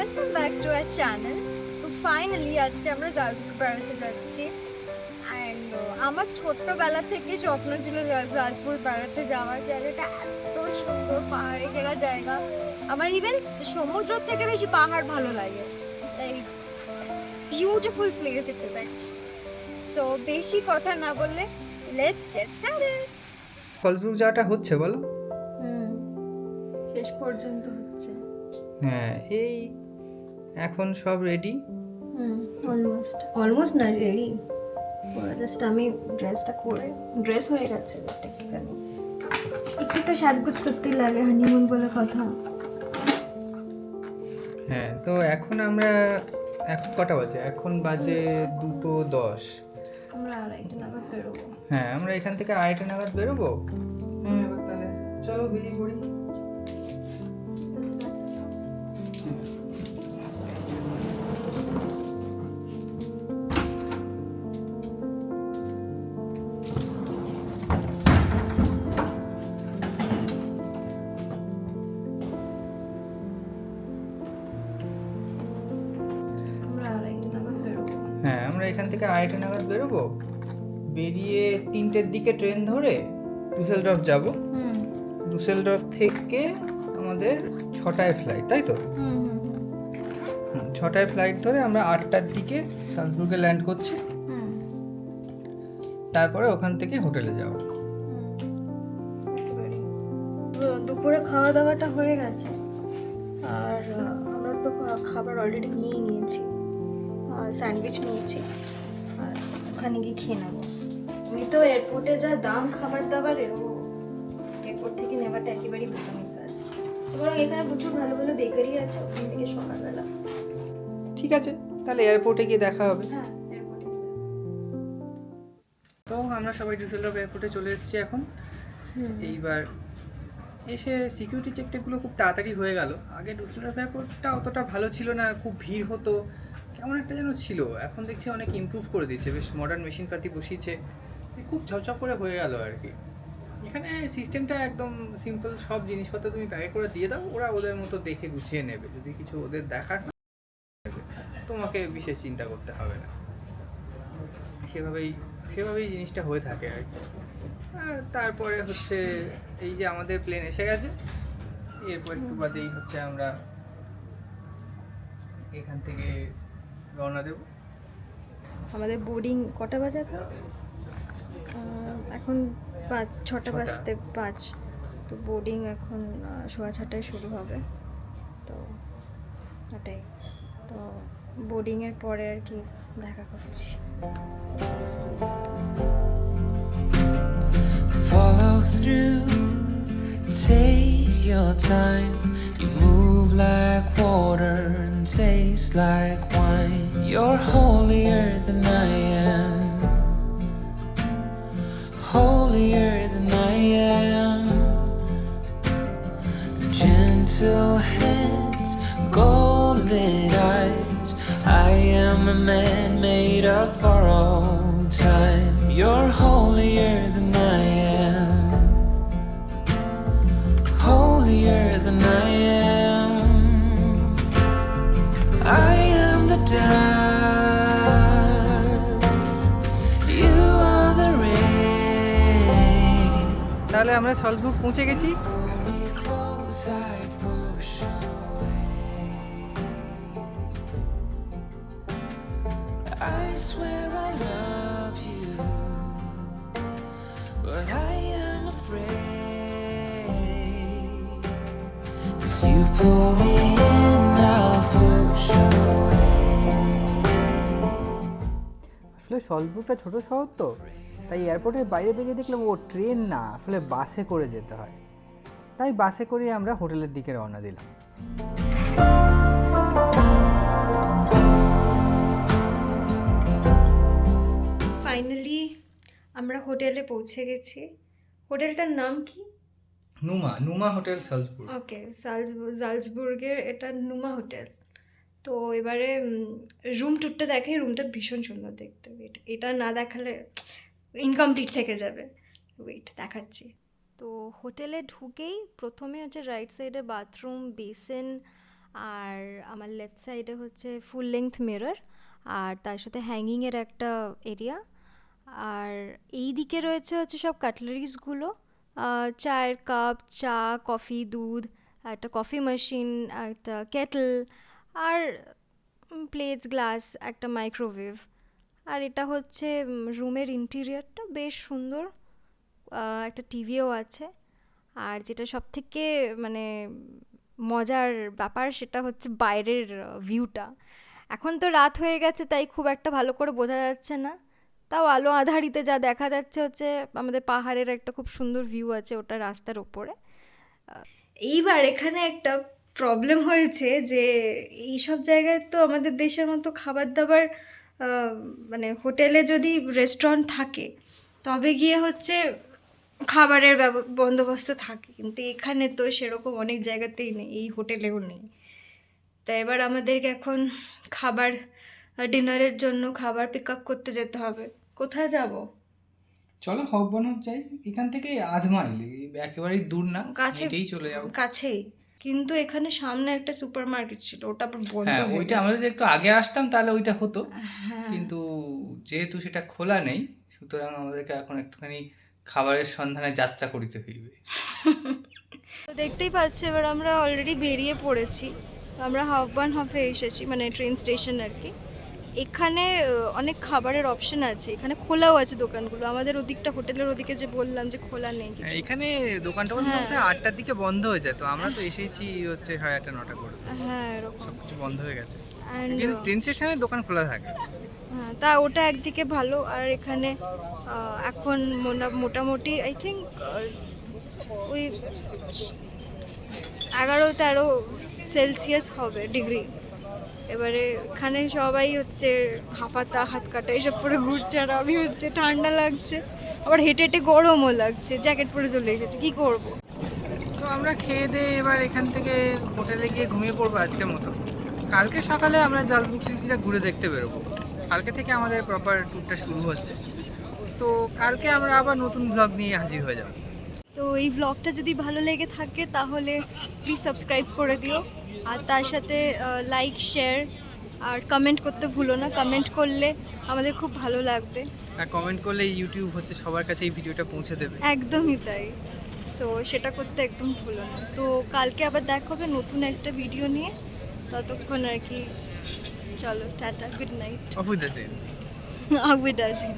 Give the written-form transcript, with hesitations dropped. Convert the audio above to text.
Welcome back to our channel. তো finally আজকে আমরা জালসবুর বেড়াতে যাচ্ছি। অ্যান্ড আমার ছোট্টবেলা থেকে স্বপ্ন ছিল জালসবুর বেড়াতে যাওয়ার। জায়গাটা এত সুন্দর, পাহাড়ে ঘেরা জায়গা। আমার ইভেন সমুদ্র থেকে বেশি পাহাড় ভালো লাগে। Like beautiful place it is. So বেশি কথা না বললে লেটস গেট স্টার্টেড। ফলসব্রুক যাওয়াটা হচ্ছে বলো? শেষ পর্যন্ত হচ্ছে। হ্যাঁ, এই এখন সব রেডি। অলমোস্ট না রেডি। জাস্ট আমি ড্রেস হয়ে গেছে জাস্ট একটুখানি। একটু তো সাজগোজ করতেই লাগে, হানিমুন বলে কথা। হ্যাঁ, তো এখন কটা বাজে? এখন বাজে 2:10। আমরা 2:30 নাগাদ বেরোবো। হ্যাঁ, আমরা এখান থেকে 2:30 নাগাদ বেরোবো। হ্যাঁ, এবার তাহলে চলো বেরিয়ে পড়ি। আমরা 2:30 নাগাদ বেরোবো। হ্যাঁ, আমরা এখান থেকে 2:30 নাগাদ বেরোবো। বেরিয়ে 3টের দিকে ট্রেন ধরে ডুসেলডর্ফ যাব। ডুসেলডর্ফ থেকে আমাদের 6টায় ফ্লাইট, তাই তো? 6টায় ফ্লাইট ধরে আমরা 8টার দিকে সালজবুর্গে ল্যান্ড করছি। তারপরে ওখান থেকে হোটেলে যাব। দুপুরে খাওয়া দাওয়াটা হয়ে গেছে, আর আমরা তো খাবার অলরেডি নিয়েছি। স্যান্ডউইচ নিয়েছি, আর ওখানে গিয়ে খেয়ে নেবো। আমি তো এয়ারপোর্টে যা দাম খাবার দাবারের, এয়ারপোর্ট থেকে নেওয়াটা একেবারেই বোকামির কাজ। বরং এখানে প্রচুর ভালো ভালো বেকারি আছে, ওখান থেকে সকালবেলা। ঠিক আছে, তাহলে এয়ারপোর্টে গিয়ে দেখা হবে। হ্যাঁ, এয়ারপোর্টে। তো আমরা সবাই ডুসেলডর্ফ এয়ারপোর্টে চলে এসেছি এখন। এইবার এসে সিকিউরিটি চেকটেকগুলো খুব তাড়াতাড়ি হয়ে গেল। আগে ডুসেলডর্ফ এয়ারপোর্টটা অতটা ভালো ছিল না, খুব ভিড় হতো, কেমন একটা যেন ছিল। এখন দেখছি অনেক ইমপ্রুভ করে দিয়েছে, বেশ মডার্ন মেশিনপাতি বসিয়েছে, খুব ঝকঝক করে হয়ে গেল আর কি। এখানে সিস্টেমটা একদম সিম্পল, সব জিনিসপত্র তুমি ব্যাগে করে দিয়ে দাও, ওরা ওদের মতো দেখে গুছিয়ে নেবে। যদি কিছু ওদের দেখার না, তোমাকে বিশেষ চিন্তা করতে হবে না। সেভাবেই জিনিসটা হয়ে থাকে আর কি। আর তারপরে হচ্ছে এই যে আমাদের প্লেন এসে গেছে, এরপর একটু বাদেই হচ্ছে আমরা এখান থেকে রওনা দেব। আমাদের বোর্ডিং কটা বাজে? এখন 6টা বাজতে 5। তো বোর্ডিং এখন 6:30টায় শুরু হবে। তো এটাই, তো বোর্ডিংয়ের পরে আর কি দেখা করছি। Follow through, take your time. You move like water and taste like wine. You're holier than I am, holier than I am. Gentle hands, golden eyes. I am a man made of borrowed time. You're holier than I am, holier than I am. I am the dust, you are the rain. তাহলে আমরা Salzburg পৌঁছে গেছি। Me close, I push away. I swear I love you, but I am afraid. As you pull me in, I'll push away. আসলে সালজবুর্গটা ছোট শহর তো, তাই এয়ারপোর্টের বাইরে বেরিয়ে দেখলাম ও ট্রেন না, আসলে বাসে করে যেতে হয়। তাই বাসে করে আমরা হোটেলের দিকে রওনা দিলাম। ফাইনালি আমরা হোটেলে পৌঁছে গেছি। হোটেলটার নাম কি? নুমা হোটেল সালজবুর্গ। ওকে, জালসবুর্গের এটা নুমা হোটেল। তো এবারে রুম ট্যুরটা দেখে, রুমটা ভীষণ সুন্দর দেখতে। এটা না দেখালে ইনকমপ্লিট থেকে যাবে। ওয়েট দেখাচ্ছি। তো হোটেলে ঢুকেই প্রথমে হচ্ছে রাইট সাইডে বাথরুম, বেসিন আর আমার লেফট সাইডে হচ্ছে ফুল লেংথ মিরর, আর তার সাথে হ্যাঙ্গিংয়ের একটা এরিয়া। আর এই দিকে রয়েছে হচ্ছে সব কাটলারিজগুলো, চায়ের কাপ, চা, কফি, দুধ, একটা কফি মেশিন, একটা কেটল, আর প্লেটস, গ্লাস, একটা মাইক্রোওয়েভ। আর এটা হচ্ছে রুমের ইন্টেরিয়রটা বেশ সুন্দর, একটা টিভিও আছে। আর যেটা সব থেকে মানে মজার ব্যাপার সেটা হচ্ছে বাইরের ভিউটা। এখন তো রাত হয়ে গেছে তাই খুব একটা ভালো করে বোঝা যাচ্ছে না, তাও আলো আঁধারিতে যা দেখা যাচ্ছে হচ্ছে আমাদের পাহাড়ের একটা খুব সুন্দর ভিউ আছে, ওটা রাস্তার ওপরে। এইবার এখানে একটা প্রবলেম হয়েছে যে এই সব জায়গায় তো আমাদের দেশের মতো খাবার দাবার মানে হোটেলে যদি রেস্টুরেন্ট থাকে তবে গিয়ে হচ্ছে খাবারের বন্দোবস্ত থাকে, কিন্তু এখানে তো সেরকম অনেক জায়গাতেই নেই, এই হোটেলেও নেই। তাই এবার আমাদেরকে এখন খাবার, ডিনারের জন্য খাবার পিক আপ করতে যেতে হবে। কোথায় যাব? চলো হববনব যাই, এখান থেকে আধ মাইল, একেবারেই দূর না, কাছে, হেঁটেই চলে যাবো। কাছেই, কিন্তু এখানে সামনে একটা সুপার মার্কেট ছিল, ওটা আবার বন্ধ হ্যাঁ, হয়ে ওইটা গেছে। আমরা যদি একটু আগে আসতাম তাহলে ওইটা হতো, হ্যাঁ, কিন্তু যেহেতু সেটা খোলা নেই সুতরাং আমাদেরকে এখন একটুখানি খাবারের সন্ধানে যাত্রা করিতে হইবে। তো দেখতেই পাচ্ছি এবার আমরা অলরেডি বেরিয়ে পড়েছি। তো আমরা হাফবান হাফে এসেছি, মানে ট্রেন স্টেশন আর কি। এখানে অনেক খাবারের অপশন আছে, এখানে খোলাও আছে দোকানগুলো। আমাদের ওদিকটা হোটেলের ওদিকে যে বললাম যে খোলা নেই কিছু। এখানে দোকান টোকান হ্যাঁ। বলতে 8টার দিকে বন্ধ হয়ে যায়, তো আমরা তো এসেছি হচ্ছে 8:30 9টা করে, হ্যাঁ এরকম। সব কিছু বন্ধ হয়ে গেছে, And, কিন্তু ট্রেন স্টেশনে দোকান খোলা থাকে। হ্যাঁ, তা ওটা একদিকে ভালো। আর এখানে এখন মোটামুটি আই থিঙ্ক ওই 11-13 সেলসিয়াস হবে ডিগ্রি। এবারে এখানে সবাই হচ্ছে হাফাতা, হাত কাটা এসব পরে ঘুরছে, আর আমি হচ্ছে ঠান্ডা লাগছে, আবার হেঁটে হেঁটে গরমও লাগছে, জ্যাকেট পরে চলে এসেছি, কি করব। তো আমরা খেয়ে দিয়ে এবার এখান থেকে হোটেলে গিয়ে ঘুমিয়ে পড়বো আজকের মতো। কালকে সকালে আমরা জালসবুক সিটিটা ঘুরে দেখতে বেরোবো, কালকে থেকে আমাদের প্রপার ট্যুরটা শুরু হচ্ছে। তো কালকে আমরা আবার নতুন ব্লগ নিয়ে হাজির হয়ে যাব। তো এই ব্লগটা যদি ভালো লেগে থাকে তাহলে প্লিজ সাবস্ক্রাইব করে দিও, আর তার সাথে লাইক, শেয়ার আর কমেন্ট করতে ভুলো না। কমেন্ট করলে আমাদের খুব ভালো লাগবে, আর কমেন্ট করলে ইউটিউব হচ্ছে সবার কাছে এই ভিডিওটা পৌঁছে দেবে। একদমই তাই। সো সেটা করতে একদম ভুলো না। তো কালকে আবার দেখা হবে নতুন একটা ভিডিও নিয়ে, ততক্ষণ আর কি চলো টাটা, গুড নাইট, অফুদাসে আগুইদাসিন।